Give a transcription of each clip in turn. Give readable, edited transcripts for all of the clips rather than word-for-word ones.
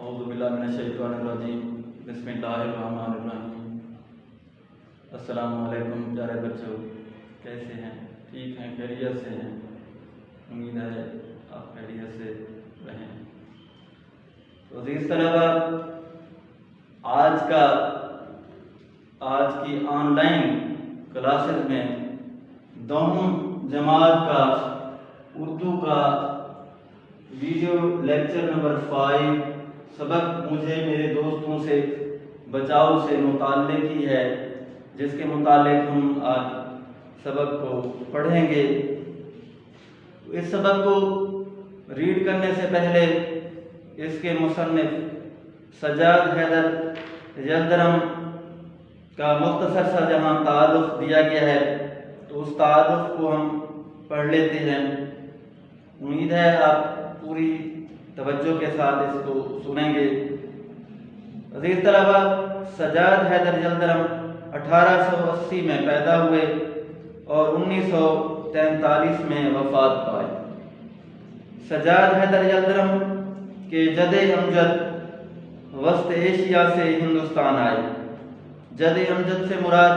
اعوذ باللہ من الشیطان الرجیم بسم اللہ الرحمن الرحیم۔ السلام علیکم پیارے بچوں، کیسے ہیں؟ ٹھیک ہیں؟ خیریت سے ہیں؟ امید ہے آپ خیریت سے رہیں۔ تو عزیز طلبہ، آج کی آن لائن کلاسز میں دوم جماعت کا اردو کا ویڈیو لیکچر نمبر 5 سبق مجھے میرے دوستوں سے بچاؤ سے متعلق ہی ہے، جس کے متعلق ہم آج سبق کو پڑھیں گے۔ اس سبق کو ریڈ کرنے سے پہلے اس کے مصنف سجاد حیدر یلدرم کا مختصر سا جہاں تعارف دیا گیا ہے تو اس تعارف کو ہم پڑھ لیتے ہیں۔ امید ہے آپ پوری توجہ کے ساتھ اس کو سنیں گے۔ عزیز طلبہ، سجاد حیدر یلدرم 1880 میں پیدا ہوئے اور 1943 میں وفات پائے۔ سجاد حیدر یلدرم کے جد امجد وسط ایشیا سے ہندوستان آئے۔ جد امجد سے مراد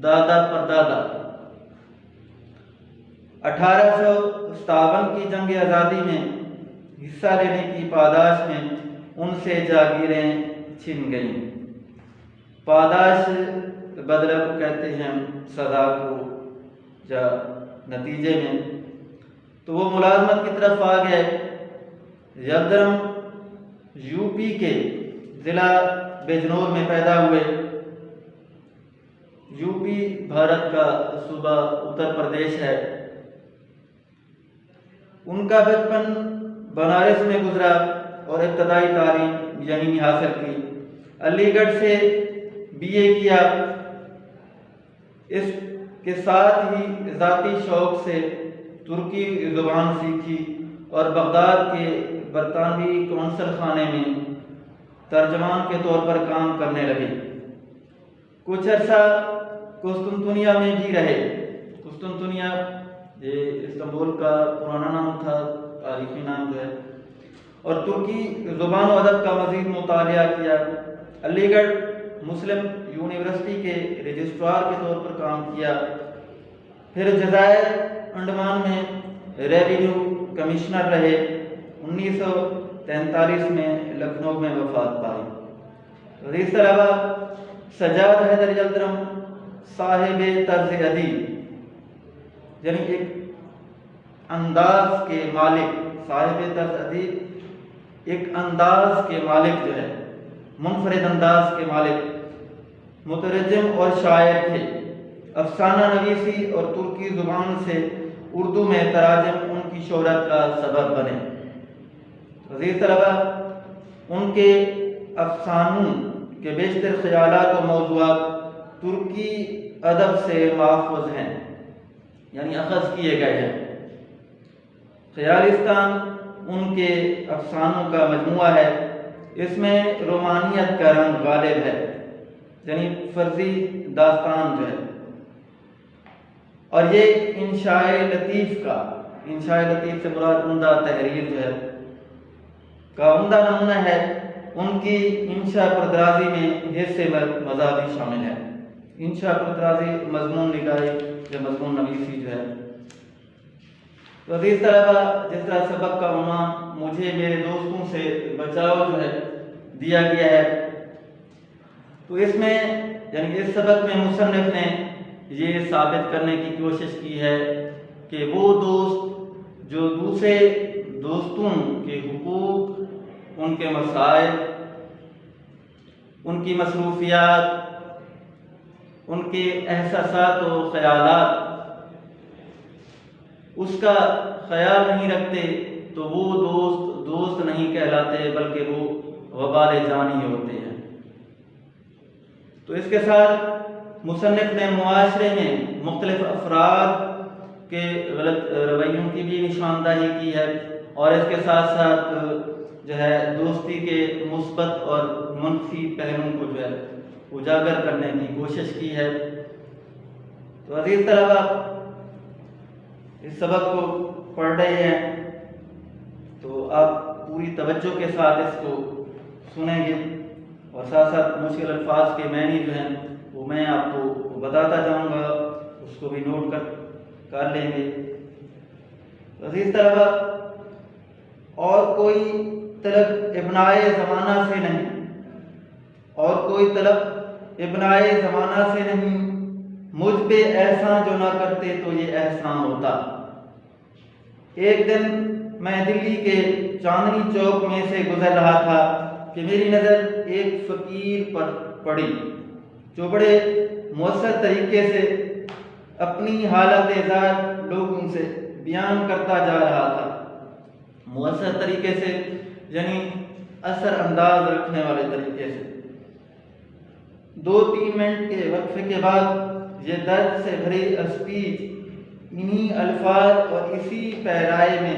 دادا پردادا۔ 1857 کی جنگ آزادی میں حصہ لینے کی پاداش میں ان سے جاگیریں چھن گئیں۔ پاداش بدلہ کو کہتے ہیں سزا کو یا نتیجے میں، تو وہ ملازمت کی طرف آ گئے۔ یلدرم یو پی کے ضلع بجنور میں پیدا ہوئے۔ یو پی بھارت کا صوبہ اتر پردیش ہے۔ ان کا بچپن بنارس میں گزرا اور ابتدائی تعلیم یہیں حاصل کی۔ علی گڑھ سے BA کیا۔ اس کے ساتھ ہی ذاتی شوق سے ترکی زبان سیکھی اور بغداد کے برطانوی قونصل خانے میں ترجمان کے طور پر کام کرنے لگے۔ کچھ عرصہ قسطنطنیہ میں بھی رہے۔ قسطنطنیہ یہ استنبول کا پرانا نام تھا، تاریخی نام جو ہے، اور ترکی زبان و ادب کا مزید مطالعہ کیا۔ علی گڑھ مسلم یونیورسٹی کے رجسٹرار کے طور پر کام کیا۔ پھر جزائر انڈمان میں ریونیو کمشنر رہے۔ 1943 میں لکھنؤ میں وفات پائی۔ عزیز طلبہ، سجاد حیدر یلدرم صاحب طرز ادیب، یعنی ایک انداز کے مالک، صاحب طرز ادیب ایک انداز کے مالک جو ہے، منفرد انداز کے مالک، مترجم اور شاعر تھے۔ افسانہ نویسی اور ترکی زبان سے اردو میں تراجم ان کی شہرت کا سبب بنے۔ عزیز طلبہ، ان کے افسانوں کے بیشتر خیالات و موضوعات ترکی ادب سے ماخوذ ہیں، یعنی اخذ کیے گئے ہیں۔ خیالستان ان کے افسانوں کا مجموعہ ہے۔ اس میں رومانیت کا رنگ غالب ہے، یعنی فرضی داستان جو ہے، اور یہ انشاء لطیف سے مراد عمدہ تحریر جو ہے کا عمدہ نمونہ ہے۔ ان کی انشاء پردرازی میں حص مذہب بھی شامل ہے۔ انشاء پردرازی مضمون نگاری یا مضمون نویسی جو ہے۔ تو عزیز طلبہ، جس طرح سبق کا عنوان مجھے میرے دوستوں سے بچاؤ جو ہے دیا گیا ہے، تو اس میں یعنی اس سبق میں مصنف نے یہ ثابت کرنے کی کوشش کی ہے کہ وہ دوست جو دوسرے دوستوں کے حقوق، ان کے مسائل، ان کی مصروفیات، ان کے احساسات و خیالات اس کا خیال نہیں رکھتے، تو وہ دوست نہیں کہلاتے، بلکہ وہ وبال جانی ہوتے ہیں۔ تو اس کے ساتھ مصنف نے معاشرے میں مختلف افراد کے غلط رویوں کی بھی نشاندہی کی ہے، اور اس کے ساتھ ساتھ جو ہے دوستی کے مثبت اور منفی پہلوؤں کو جو ہے اجاگر کرنے کی کوشش کی ہے۔ تو عزیز طلبہ، اس سبق کو پڑھ رہے ہیں تو آپ پوری توجہ کے ساتھ اس کو سنیں گے اور ساتھ ساتھ مشکل الفاظ کے معنی جو ہیں وہ میں آپ کو بتاتا جاؤں گا، اس کو بھی نوٹ کر لیں گے۔ عزیز طلبہ، اور کوئی طلب ابنائے زمانہ سے نہیں، اور کوئی طلب ابنائے زمانہ سے نہیں، مجھ پہ احسان جو نہ کرتے تو یہ احسان ہوتا۔ ایک دن میں دلی کے چاندنی چوک میں سے گزر رہا تھا کہ میری نظر ایک فقیر پر پڑی جو بڑے مؤثر طریقے سے اپنی حالت زار لوگوں سے بیان کرتا جا رہا تھا۔ مؤثر طریقے سے یعنی اثر انداز رکھنے والے طریقے سے۔ 2-3 منٹ کے وقفے کے بعد یہ درد سے بھری اسپیچ انہی الفاظ اور اسی پیرائے میں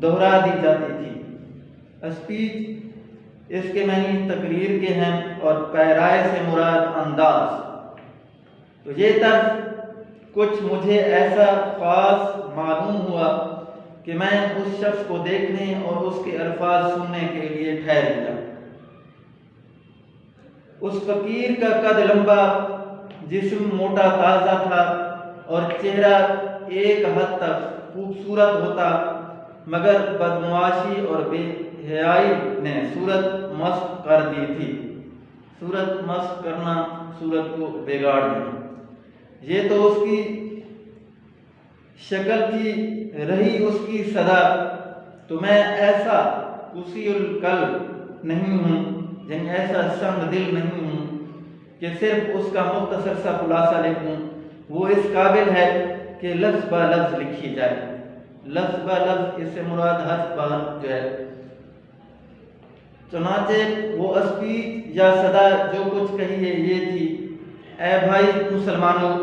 دہرا دی جاتی تھی۔ اسپیچ اس کے معنی تقریر کے ہیں اور پیرائے سے مراد انداز۔ تو یہ طرز کچھ مجھے ایسا خاص معلوم ہوا کہ میں اس شخص کو دیکھنے اور اس کے الفاظ سننے کے لیے ٹھہر گیا۔ اس فقیر کا قد لمبا، جسم موٹا تازہ تھا اور چہرہ ایک حد تک خوبصورت ہوتا، مگر بدمعاشی اور بے حیائی نے صورت مسخ کر دی تھی۔ صورت مسخ کرنا، صورت کو بگاڑ دینا، یہ تو اس کی شکل تھی، رہی اس کی صدا تو میں ایسا قسی القلب نہیں ہوں، یعنی ایسا سنگ دل نہیں ہوں کہ صرف اس کا مختصر سا خلاصہ لکھوں۔ وہ اس قابل ہے کہ لفظ با لفظ لکھی جائے، لفظ با لفظ، اس سے مراد حرف با جو ہے۔ چنانچہ وہ اسپیچ یا صدا جو کچھ کہی ہے یہ تھی: اے بھائی مسلمانوں،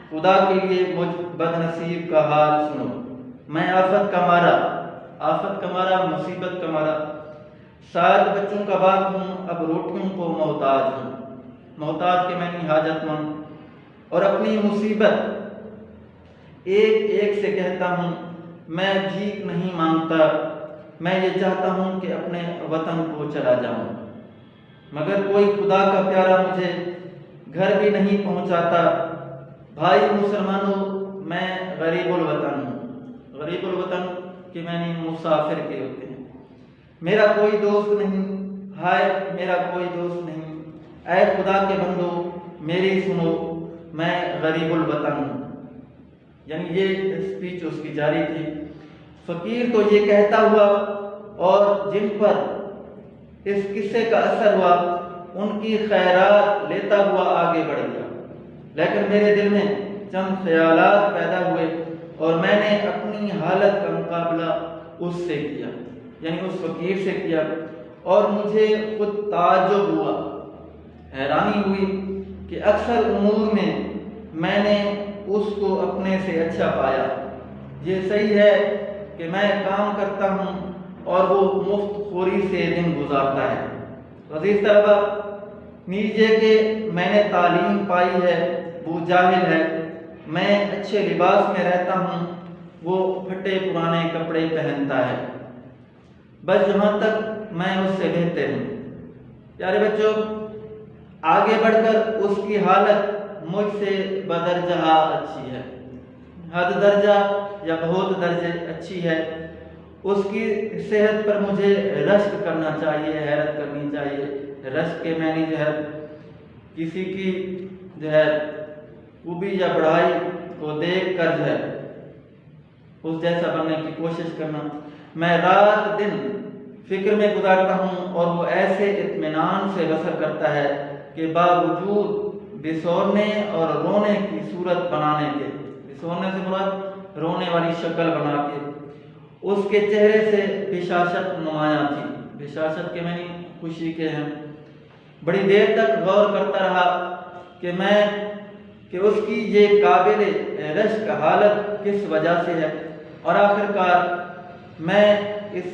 خدا کے لیے مجھ بدنصیب کا حال سنو۔ میں آفت کا مارا مصیبت کا مارا 7 بچوں کا باپ ہوں، اب روٹیوں کو محتاج ہوں۔ محتاج کے معنی حاجت مند، اور اپنی مصیبت ایک سے کہتا ہوں، میں بھیک نہیں مانگتا، میں یہ چاہتا ہوں کہ اپنے وطن کو چلا جاؤں، مگر کوئی خدا کا پیارا مجھے گھر بھی نہیں پہنچاتا۔ بھائی مسلمانوں، میں غریب الوطن ہوں۔ غریب الوطن کے معنی مسافر کے ہوتے ہیں۔ میرا کوئی دوست نہیں، ہائے میرا کوئی دوست نہیں، اے خدا کے بندو میری سنو، میں غریب الوطن ہوں۔ یعنی یہ اسپیچ اس کی جاری تھی۔ فقیر تو یہ کہتا ہوا اور جن پر اس قصے کا اثر ہوا ان کی خیرات لیتا ہوا آگے بڑھ گیا، لیکن میرے دل میں چند خیالات پیدا ہوئے اور میں نے اپنی حالت کا مقابلہ اس سے کیا، یعنی اس فقیر سے کیا، اور مجھے خود تعجب ہوا، حیرانی ہوئی کہ اکثر امور میں نے اس کو اپنے سے اچھا پایا۔ یہ صحیح ہے کہ میں کام کرتا ہوں اور وہ مفت خوری سے دن گزارتا ہے۔ عزیز طلبہ، نیچے کہ میں نے تعلیم پائی ہے، وہ جاہل ہے۔ میں اچھے لباس میں رہتا ہوں، وہ پھٹے پرانے کپڑے پہنتا ہے، بس جہاں تک میں اس سے بہتر ہوں۔ پیارے بچوں، آگے بڑھ کر اس کی حالت مجھ سے بدرجہ اچھی ہے، حد درجہ یا بہت درجے اچھی ہے۔ اس کی صحت پر مجھے رشک کرنا چاہیے، حیرت کرنی چاہیے۔ رشک کے معنی جو ہے کسی کی جو ہے خوبی یا بڑائی کو دیکھ کر جو ہے اس جیسا بننے کی کوشش کرنا۔ میں رات دن فکر میں گزارتا ہوں اور وہ ایسے اطمینان سے بسر کرتا ہے کہ باوجود بسورنے اور رونے کی صورت بنانے کے، بسورنے سے مراد رونے والی شکل بنا کے، اس کے چہرے سے بشاشت نمایاں تھی۔ بشاشت کے معنی خوشی کے ہیں۔ بڑی دیر تک غور کرتا رہا کہ اس کی یہ قابل رشک حالت کس وجہ سے ہے، اور آخرکار میں اس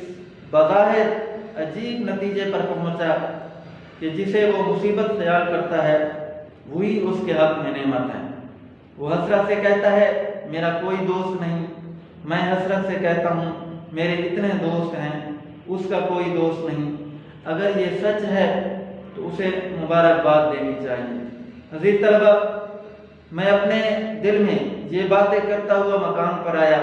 بظاہر عجیب نتیجے پر پہنچا کہ جسے وہ مصیبت خیال کرتا ہے وہی اس کے حق میں نعمت ہے۔ وہ حسرت سے کہتا ہے میرا کوئی دوست نہیں، میں حسرت سے کہتا ہوں میرے اتنے دوست ہیں، اس کا کوئی دوست نہیں۔ اگر یہ سچ ہے تو اسے مبارکباد دینی چاہیے۔ عزیز طلبہ، میں اپنے دل میں یہ باتیں کرتا ہوا مقام پر آیا،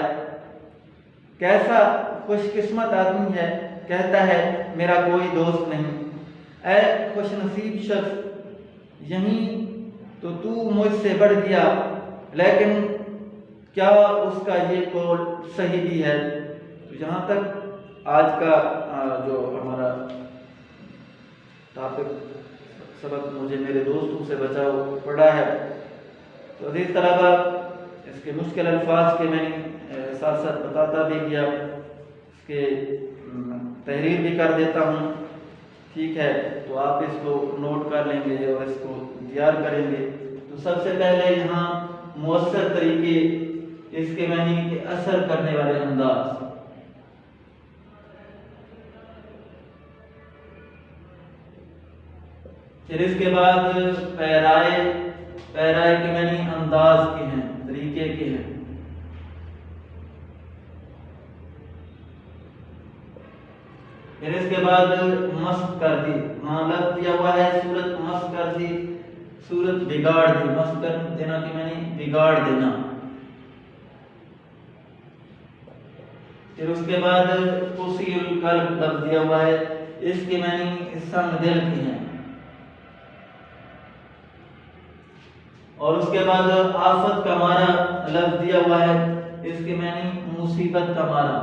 کیسا خوش قسمت آدمی ہے کہتا ہے میرا کوئی دوست نہیں۔ اے خوش نصیب شخص، یہیں تو مجھ سے بڑھ گیا، لیکن کیا اس کا یہ قول صحیح بھی ہے؟ تو جہاں تک آج کا جو ہمارا ٹاپک سبق مجھے میرے دوستوں سے بچاؤ پڑا ہے، تو عزیز طلبہ اس کے مشکل الفاظ کے میں ساتھ ساتھ بتاتا بھی گیا، اس کے تحریر بھی کر دیتا ہوں، ٹھیک ہے؟ تو آپ اس کو نوٹ کر لیں گے اور اس کو تیار کریں گے۔ تو سب سے پہلے یہاں مؤثر طریقے، اس کے معنی کے اثر کرنے والے انداز، پھر اس کے بعد پیرائے کے معنی انداز کے ہیں، طریقے کے ہیں، پھر اس کے بعد مسخ کر دی، وہاں لفظ دیا ہوا ہے صورت مسخ کر دی، صورت بگاڑ دی، مسخ کر دینا کے معنی بگاڑ دینا۔ پھر اس کے بعد قصی القلب لفظ دیا ہوا ہے، اس کے معنی سنگ دل کے ہیں، اور اس کے بعد آفت کا مارا لفظ دیا ہوا ہے، اس کے معنی مصیبت کا مارا۔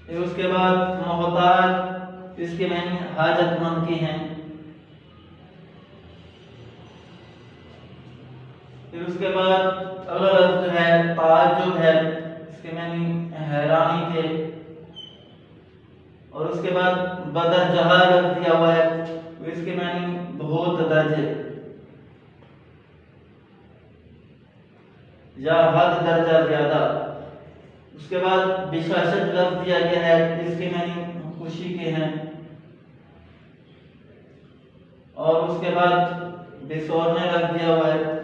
پھر اس کے بعد محتاج، اس کے معنی حاجت مند کے ہیں۔ پھر اس کے بعد اگلا لفظ جو ہے تعجب ہے، اس کے معنی حیرانی کے، اور اس کے بعد بدر جہاں لفظ دیا ہوا ہے، اس کے معنی بہت درجے یا حد درجہ زیادہ۔ اس کے بعد بشاشت لفظ دیا گیا ہے، اس کے معنی خوشی کے ہیں، اور اس کے بعد بسورنے لفظ دیا ہوا ہے،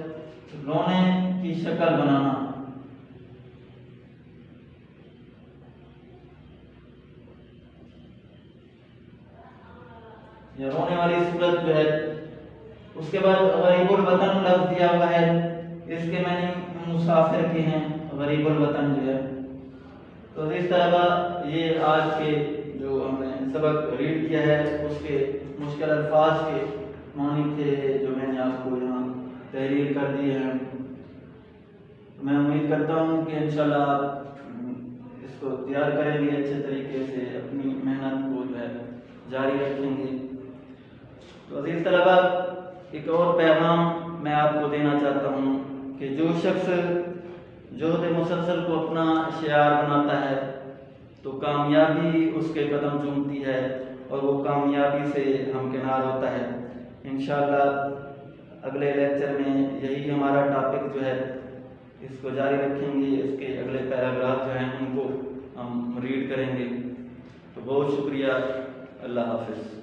رونے کی شکل بنانا۔ یا رونے والی صورت جو ہے۔ اس کے بعد غریب الوطن لفظ دیا ہوا ہے، اس کے معنی مسافر کے ہیں، غریب الوطن جو ہے۔ تو اس طرح یہ آج کے جو ہم نے سبق ریڈ کیا ہے، اس کے مشکل الفاظ کے معنی تھے جو میں نے آپ کو یہاں تحریر کر دی ہے۔ میں امید کرتا ہوں کہ انشاءاللہ آپ اس کو تیار کریں گے اچھے طریقے سے، اپنی محنت کو جو ہے جاری رکھیں گے۔ تو عزیز طلبہ، ایک اور پیغام میں آپ کو دینا چاہتا ہوں کہ جو شخص جہد مسلسل کو اپنا شعار بناتا ہے تو کامیابی اس کے قدم چومتی ہے اور وہ کامیابی سے ہمکنار ہوتا ہے۔ انشاءاللہ اگلے لیکچر میں یہی ہمارا ٹاپک جو ہے اس کو جاری رکھیں گے، اس کے اگلے پیراگراف جو ہیں ان کو ہم ریڈ کریں گے۔ تو بہت شکریہ، اللہ حافظ۔